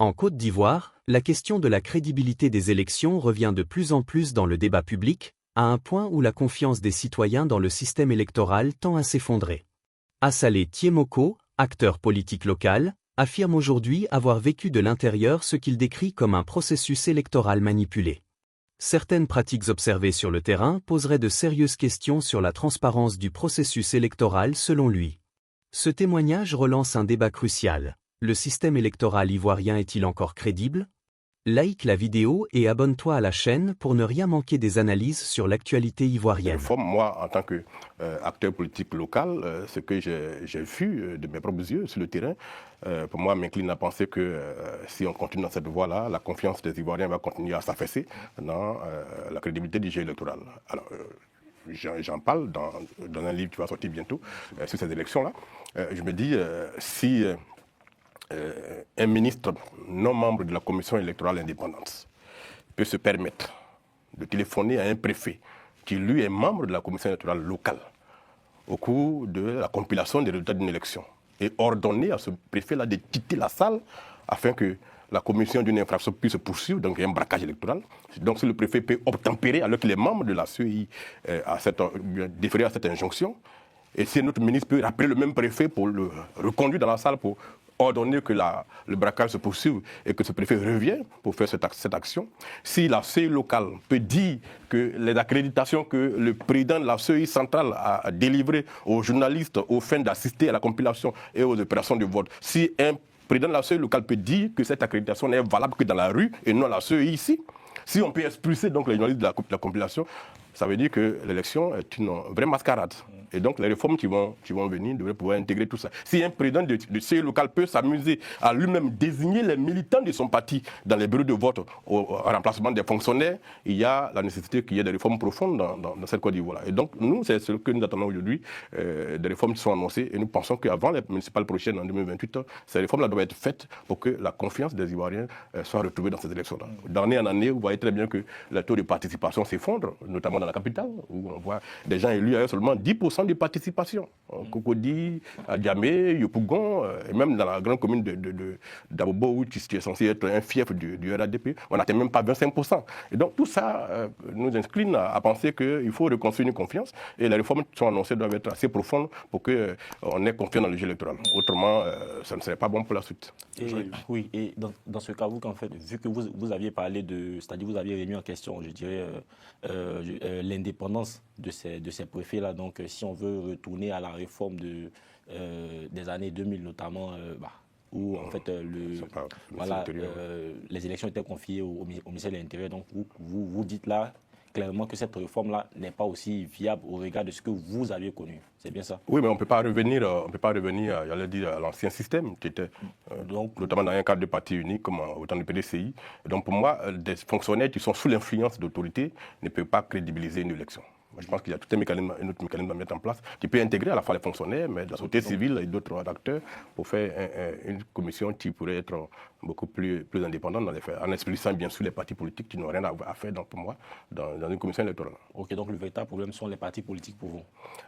En Côte d'Ivoire, la question de la crédibilité des élections revient de plus en plus dans le débat public, à un point où la confiance des citoyens dans le système électoral tend à s'effondrer. Assalé Tiemoko, acteur politique local, affirme aujourd'hui avoir vécu de l'intérieur ce qu'il décrit comme un processus électoral manipulé. Certaines pratiques observées sur le terrain poseraient de sérieuses questions sur la transparence du processus électoral selon lui. Ce témoignage relance un débat crucial. Le système électoral ivoirien est-il encore crédible? Like la vidéo et abonne-toi à la chaîne pour ne rien manquer des analyses sur l'actualité ivoirienne. Moi, en tant qu'acteur politique local, ce que j'ai vu de mes propres yeux sur le terrain, pour moi, m'incline à penser que si on continue dans cette voie-là, la confiance des Ivoiriens va continuer à s'affaisser dans la crédibilité du jeu électoral. Alors, j'en parle dans un livre qui va sortir bientôt sur ces élections-là. Je me dis, si un ministre non membre de la commission électorale indépendante peut se permettre de téléphoner à un préfet qui, lui, est membre de la commission électorale locale au cours de la compilation des résultats d'une élection et ordonner à ce préfet-là de quitter la salle afin que la commission d'une infraction puisse se poursuivre, donc il y a un braquage électoral. Donc si le préfet peut obtempérer alors qu'il est membre de la CEI déférer à cette injonction, et si notre ministre peut rappeler le même préfet pour le reconduire dans la salle pour ordonner que le braquage se poursuive et que ce préfet revienne pour faire cette action. Si la CEI locale peut dire que les accréditations que le président de la CEI centrale a délivrées aux journalistes aux fins d'assister à la compilation et aux opérations de vote, si un président de la CEI locale peut dire que cette accréditation n'est valable que dans la rue et non la CEI ici, si on peut expulser donc les journalistes de la compilation, ça veut dire que l'élection est une vraie mascarade. Et donc les réformes qui vont venir devraient pouvoir intégrer tout ça. Si un président de CEI local peut s'amuser à lui-même désigner les militants de son parti dans les bureaux de vote au remplacement des fonctionnaires, il y a la nécessité qu'il y ait des réformes profondes dans cette Côte d'Ivoire. Et donc nous, c'est ce que nous attendons aujourd'hui, des réformes qui sont annoncées. Et nous pensons qu'avant les municipales prochaines en 2028, ces réformes-là doivent être faites pour que la confiance des Ivoiriens soit retrouvée dans ces élections-là. D'année en année, vous voyez très bien que le taux de participation s'effondre, notamment dans la capitale, où on voit des gens élus à seulement 10% de participation. Cocody, Adjamé, Yopougon, et même dans la grande commune d'Abobo, qui est censé être un fief du RADP, on n'atteint même pas 25%. Et donc tout ça nous incline à penser qu'il faut reconstruire une confiance, et les réformes qui sont annoncées doivent être assez profondes pour qu'on ait confiance dans le jeu électoral. Autrement, ça ne serait pas bon pour la suite. Oui, et dans ce cas, vous, en fait, vu que vous aviez parlé c'est-à-dire vous aviez remis en question, je dirais, l'indépendance de ces préfets-là. Donc, si on veut retourner à la réforme des années 2000, notamment, où en fait les élections étaient confiées au ministère de l'Intérieur. Donc, vous dites là clairement que cette réforme-là n'est pas aussi viable au regard de ce que vous aviez connu. C'est bien ça? Oui, mais on ne peut pas revenir, j'allais dire, à l'ancien système, qui était notamment dans un cadre de parti unique, comme au temps du PDCI. Donc pour moi, des fonctionnaires qui sont sous l'influence d'autorité ne peuvent pas crédibiliser une élection. Moi, je pense qu'il y a tout un autre mécanisme à mettre en place qui peut intégrer à la fois les fonctionnaires, mais de la société civile et d'autres acteurs pour faire une commission qui pourrait être beaucoup plus indépendante dans les faits, en expulsant bien sûr les partis politiques qui n'ont rien à faire, donc, pour moi, dans une commission électorale. Ok, donc le véritable problème sont les partis politiques pour vous?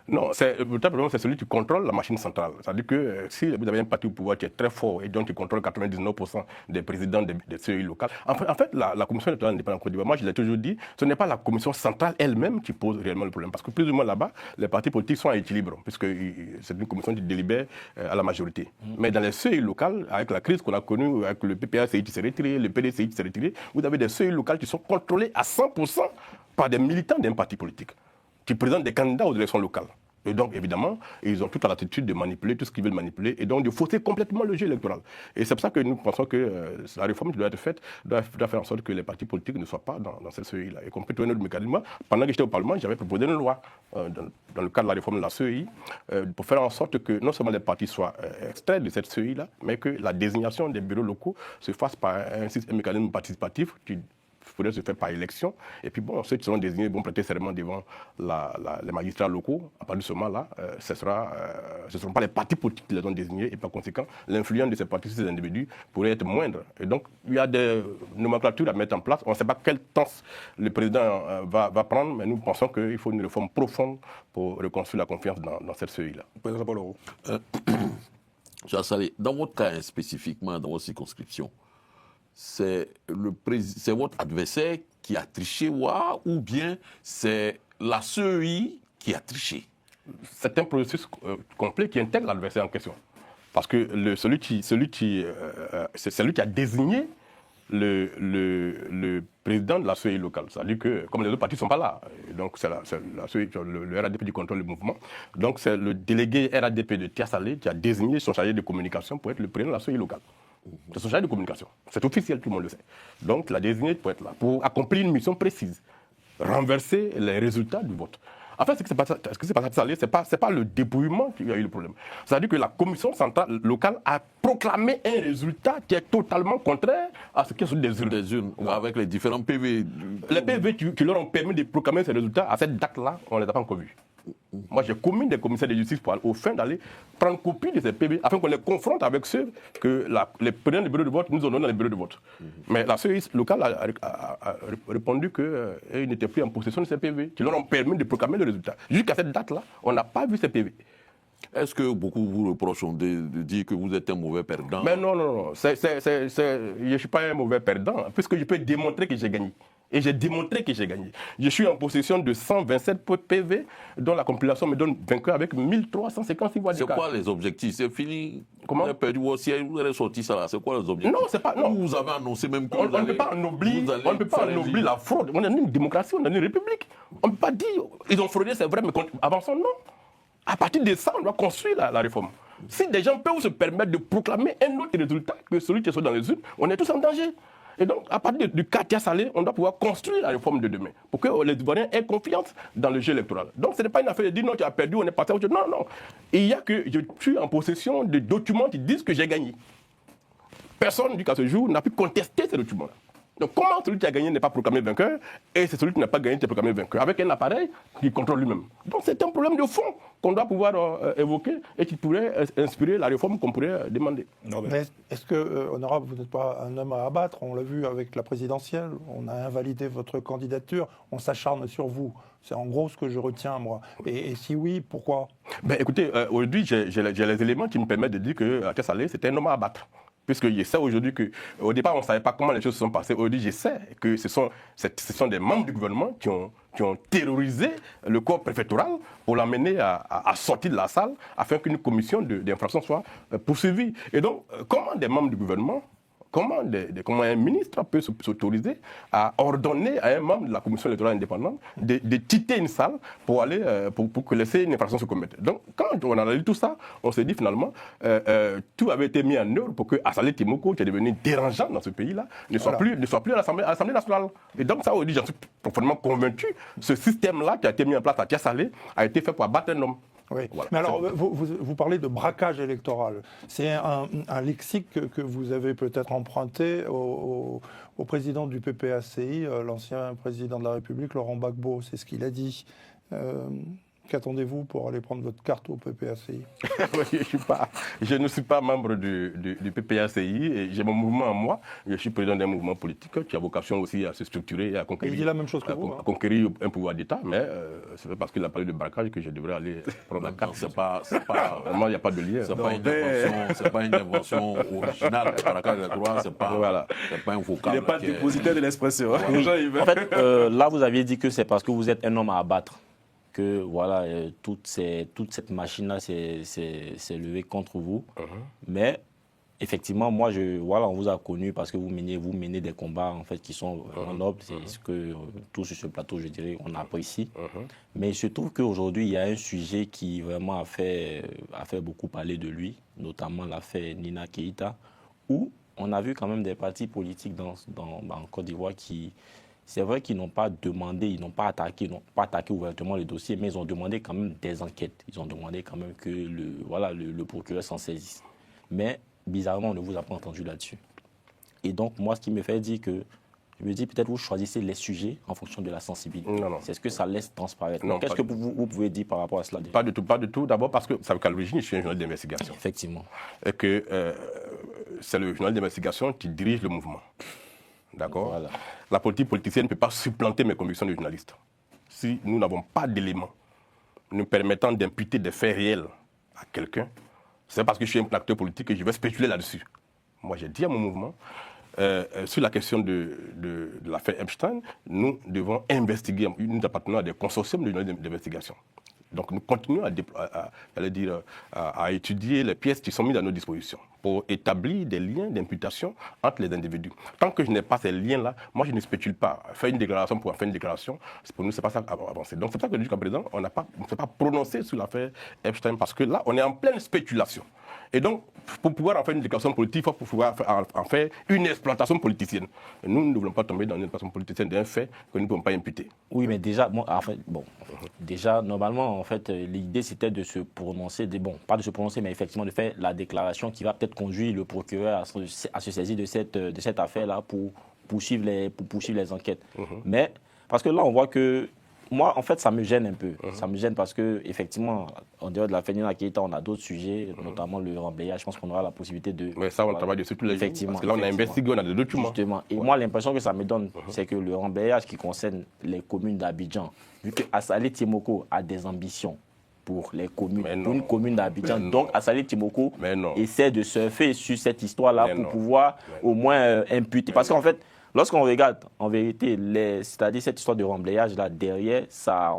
Non, le véritable problème, c'est celui qui contrôle la machine centrale. C'est-à-dire que si vous avez un parti au pouvoir qui est très fort et donc qui contrôle 99% des présidents des CEI locales, en fait la commission électorale indépendante en Côte d'Ivoire, moi je l'ai toujours dit, ce n'est pas la commission centrale elle-même qui pose réellement le problème. Parce que plus ou moins là-bas, les partis politiques sont à équilibre, puisque c'est une commission qui délibère à la majorité. Mais dans les CEI locales, avec la crise qu'on a connue, avec le PPA-CI qui s'est retiré, le PDCI qui s'est retiré, vous avez des CEI locales qui sont contrôlées à 100% par des militants d'un parti politique, qui présentent des candidats aux élections locales. Et donc, évidemment, ils ont toute l'attitude de manipuler tout ce qu'ils veulent manipuler et donc de fausser complètement le jeu électoral. Et c'est pour ça que nous pensons que la réforme qui doit être faite doit faire en sorte que les partis politiques ne soient pas dans cette CEI-là. Et qu'on peut trouver un autre mécanisme. Pendant que j'étais au Parlement, j'avais proposé une loi dans le cadre de la réforme de la CEI pour faire en sorte que non seulement les partis soient extraits de cette CEI-là, mais que la désignation des bureaux locaux se fasse par un mécanisme participatif qui pourrait se faire par élection. Et puis bon, ceux qui seront désignés vont prêter serment devant les magistrats locaux. À partir de ce moment-là, ce ne seront pas les partis politiques qui les ont désignés et par conséquent, l'influence de ces partis sur ces individus pourrait être moindre. Et donc, il y a des nomenclatures à mettre en place. On ne sait pas quel temps le président va prendre, mais nous pensons qu'il faut une réforme profonde pour reconstruire la confiance dans cette CEI-là. Président Paul, dans votre cas spécifiquement, dans votre circonscription, c'est votre adversaire qui a triché, ou bien c'est la CEI qui a triché? C'est un processus complet qui intègre l'adversaire en question. Parce que celui qui a désigné le président de la CEI locale. C'est-à-dire que, comme les autres partis ne sont pas là, donc c'est la CEI, le RADP du contrôle du mouvement, donc c'est le délégué RADP de Tia-Salé qui a désigné son chargé de communication pour être le président de la CEI locale. C'est son chargé de communication. C'est officiel, tout le monde le sait. Donc, il a désigné pour être là, pour accomplir une mission précise, renverser les résultats du vote. En fait, ce qui s'est passé à Tia-Salé, ce n'est pas le dépouillement qui a eu le problème. C'est-à-dire que la commission centrale locale a proclamé un résultat qui est totalement contraire à ce qui est sur des urnes. Des urnes, avec les différents PV. Les PV qui leur ont permis de proclamer ces résultats, à cette date-là, on ne les a pas encore vus. Moi, j'ai commis des commissaires de justice pour au fin d'aller prendre copie de ces PV afin qu'on les confronte avec ceux que les présidents des bureaux de vote nous ont donnés dans les bureaux de vote. Mais la CEI locale a répondu qu'ils n'étaient plus en possession de ces PV, qui leur ont permis de proclamer le résultat. Jusqu'à cette date-là, on n'a pas vu ces PV. Est-ce que beaucoup vous reprochent de dire que vous êtes un mauvais perdant? Mais non. Je ne suis pas un mauvais perdant, puisque je peux démontrer que j'ai gagné. Et j'ai démontré que j'ai gagné. Je suis en possession de 127 PV, dont la compilation me donne vainqueur avec 1356 voix d'écart. C'est quoi les objectifs? C'est fini? Comment? Vous avez perdu vos sièges, vous avez sorti ça là. C'est quoi les objectifs? Non, c'est pas. Non. Vous avez annoncé même que on ne peut pas ennoblir la fraude. On est une démocratie, on est une république. On ne peut pas dire ils ont fraudé, c'est vrai, mais avançons, non. À partir de ça, on doit construire la réforme. Si des gens peuvent se permettre de proclamer un autre résultat que celui qui est dans les urnes, on est tous en danger. Et donc, à partir du cas Tia-Salé, on doit pouvoir construire la réforme de demain pour que les Ivoiriens aient confiance dans le jeu électoral. Donc, ce n'est pas une affaire de dire non, tu as perdu, on est passé à autre chose. Non. Il y a que je suis en possession de documents qui disent que j'ai gagné. Personne, jusqu'à ce jour, n'a pu contester ces documents-là. Donc, comment celui qui a gagné n'est pas proclamé vainqueur et c'est celui qui n'a pas gagné qui est proclamé vainqueur avec un appareil qui contrôle lui-même. Donc, c'est un problème de fond qu'on doit pouvoir évoquer et qui pourrait inspirer la réforme qu'on pourrait demander. Mais est-ce que, honorable, vous n'êtes pas un homme à abattre? On l'a vu avec la présidentielle, on a invalidé votre candidature, on s'acharne sur vous. C'est en gros ce que je retiens, moi. Et si oui, pourquoi? Écoutez, aujourd'hui, j'ai les éléments qui me permettent de dire que Tia-Salé, c'était un homme à abattre. Puisque je sais aujourd'hui qu'au départ, on ne savait pas comment les choses se sont passées. Aujourd'hui, je sais que ce sont des membres du gouvernement qui ont terrorisé le corps préfectoral pour l'amener à sortir de la salle afin qu'une commission d'infraction soit poursuivie. Et donc, comment des membres du gouvernement, comment un ministre peut s'autoriser à ordonner à un membre de la commission électorale indépendante de quitter une salle pour aller pour que laisser une infraction se commettre. Donc, quand on a lu tout ça, on s'est dit finalement, tout avait été mis en œuvre pour que Assalé Timoko, qui est devenu dérangeant dans ce pays-là, ne soit plus à l'Assemblée nationale. Et donc, ça, j'en suis profondément convaincu. Ce système-là qui a été mis en place à Tia-Salé a été fait pour abattre un homme. Oui. Voilà. Mais alors, vous parlez de braquage électoral. C'est un lexique que vous avez peut-être emprunté au président du PPACI, l'ancien président de la République, Laurent Gbagbo. C'est ce qu'il a dit. Qu'attendez-vous pour aller prendre votre carte au PPACI? Je ne suis pas membre du PPACI et j'ai mon mouvement en moi. Je suis président d'un mouvement politique qui a vocation aussi à se structurer et à conquérir. Il dit la même chose que vous. À conquérir un pouvoir d'État, mais c'est parce qu'il a parlé de braquage que je devrais aller prendre la carte. Vraiment, il n'y a pas de lien. C'est pas une invention originale. Le braquage des droits, c'est pas un vocable. Il n'est pas dépositaire de l'expression. En fait, là, vous aviez dit que c'est parce que vous êtes un homme à abattre que voilà, toute cette machine-là s'est levée contre vous. Mais effectivement, moi, on vous a connu parce que vous menez des combats en fait, qui sont vraiment nobles. C'est ce que tout sur ce plateau, je dirais, on apprécie. Mais il se trouve qu'aujourd'hui, il y a un sujet qui vraiment a fait beaucoup parler de lui, notamment l'affaire Nina Keïta, où on a vu quand même des partis politiques en Côte d'Ivoire qui... C'est vrai qu'ils n'ont pas demandé, ils n'ont pas attaqué ouvertement le dossier, mais ils ont demandé quand même des enquêtes. Ils ont demandé quand même que le procureur s'en saisisse. Mais bizarrement, on ne vous a pas entendu là-dessus. Et donc, moi, ce qui me fait dire que, je me dis peut-être vous choisissez les sujets en fonction de la sensibilité. Non. C'est ce que ça laisse transparaître. Qu'est-ce que vous pouvez dire par rapport à cela? Pas du tout. D'abord parce que, ça veut qu'à l'origine, je suis un journaliste d'investigation. Effectivement. Et que c'est le journal d'investigation qui dirige le mouvement. D'accord. Voilà. La politique politicienne ne peut pas supplanter mes convictions de journaliste. Si nous n'avons pas d'éléments nous permettant d'imputer des faits réels à quelqu'un, c'est parce que je suis un acteur politique que je vais spéculer là-dessus. Moi, j'ai dit à mon mouvement sur la question de l'affaire Epstein, nous devons investiguer, nous appartenons à des consortiums d'investigation. Donc nous continuons à étudier les pièces qui sont mises à nos dispositions pour établir des liens d'imputation entre les individus. Tant que je n'ai pas ces liens-là, moi je ne spécule pas. Faire une déclaration pour faire une déclaration, pour nous, c'est pas ça avancer. Donc c'est pour ça que jusqu'à présent, on ne s'est pas prononcé sur l'affaire Epstein parce que là, on est en pleine spéculation. Et donc, pour pouvoir en faire une déclaration politique, il faut pouvoir en faire une exploitation politicienne. Et nous ne voulons pas tomber dans une exploitation politicienne d'un fait que nous ne pouvons pas imputer. Oui, mais déjà, déjà, normalement, en fait, l'idée c'était de se prononcer, pas de se prononcer, mais effectivement de faire la déclaration qui va peut-être conduire le procureur à se saisir de cette affaire-là pour poursuivre les enquêtes. Mais, parce que là, on voit que moi, en fait, ça me gêne un peu. Ça me gêne parce que, effectivement, en dehors de la Fenina Keïta, on a d'autres sujets, notamment le remblayage. Je pense qu'on aura la possibilité de. Mais ça, on travaille dessus tous les jours. Parce que là, on a investigué, on a des documents. Justement. Et moi, l'impression que ça me donne, c'est que le remblayage qui concerne les communes d'Abidjan, vu que Assalé Timoko a des ambitions pour les communes, pour une commune d'Abidjan. Donc, Assalé Timoko essaie de surfer sur cette histoire-là pour pouvoir au moins imputer. Parce qu'en fait, lorsqu'on regarde, en vérité, c'est-à-dire cette histoire de remblayage là derrière, ça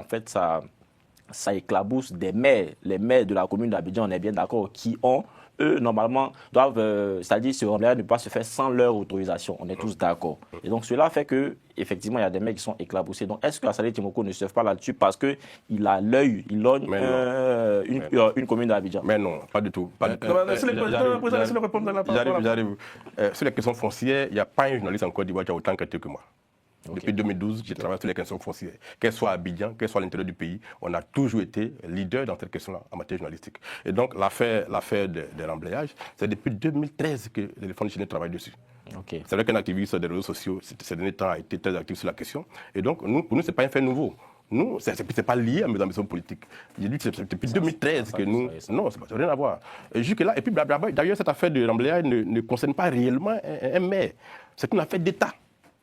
éclabousse des maires, les maires de la commune d'Abidjan, on est bien d'accord, qui ont, eux, normalement, doivent, c'est-à-dire ce remblayage ne peut pas se faire sans leur autorisation. On est tous d'accord. Et donc, cela fait que, effectivement, il y a des maires qui sont éclaboussés. Donc, est-ce que Assalé Timoko ne surfe pas là-dessus parce qu'il a l'œil, il logne une commune d'Abidjan? Mais non, pas du tout. J'arrive. Sur les questions foncières, il n'y a pas un journaliste en Côte d'Ivoire qui a autant enquêté que moi. Depuis 2012, j'ai travaillé sur les questions foncières. Qu'elles soient à Abidjan, qu'elles soient à l'intérieur du pays, on a toujours été leader dans cette question-là en matière journalistique. Et donc, l'affaire des remblayages, c'est depuis 2013 que l'éléphant chénier travaille dessus. C'est vrai qu'un activiste des réseaux sociaux, ces derniers temps, a été très actif sur la question. Et donc, pour nous, ce n'est pas un fait nouveau. Nous, ce n'est pas lié à mes ambitions politiques. J'ai dit que c'est depuis 2013 que nous... Non, ça n'a rien à voir. Jusque-là, et puis d'ailleurs, cette affaire de remblayage ne concerne pas réellement un maire. C'est une affaire d'État.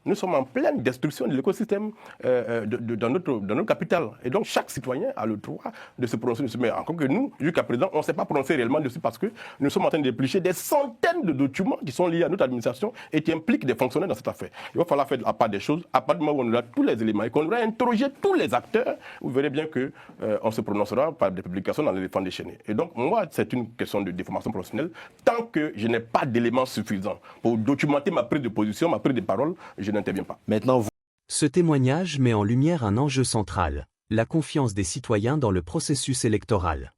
Nous sommes en pleine destruction de l'écosystème dans notre capitale. Et donc, chaque citoyen a le droit de se prononcer dessus. Mais encore que nous, jusqu'à présent, on ne s'est pas prononcé réellement dessus parce que nous sommes en train d'éplucher des centaines de documents qui sont liés à notre administration et qui impliquent des fonctionnaires dans cette affaire. Il va falloir faire la part des choses. À partir du moment où on aura tous les éléments et qu'on aura interrogé tous les acteurs, vous verrez bien qu'on se prononcera par des publications dans l'éléphant déchaîné. Et donc, moi, c'est une question de déformation professionnelle. Tant que je n'ai pas d'éléments suffisants pour documenter ma prise de position, ma prise de parole, je n'interviens pas. Maintenant, Ce témoignage met en lumière un enjeu central, la confiance des citoyens dans le processus électoral.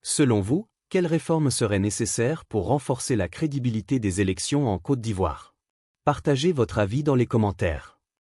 Selon vous, quelles réformes seraient nécessaires pour renforcer la crédibilité des élections en Côte d'Ivoire? Partagez votre avis dans les commentaires.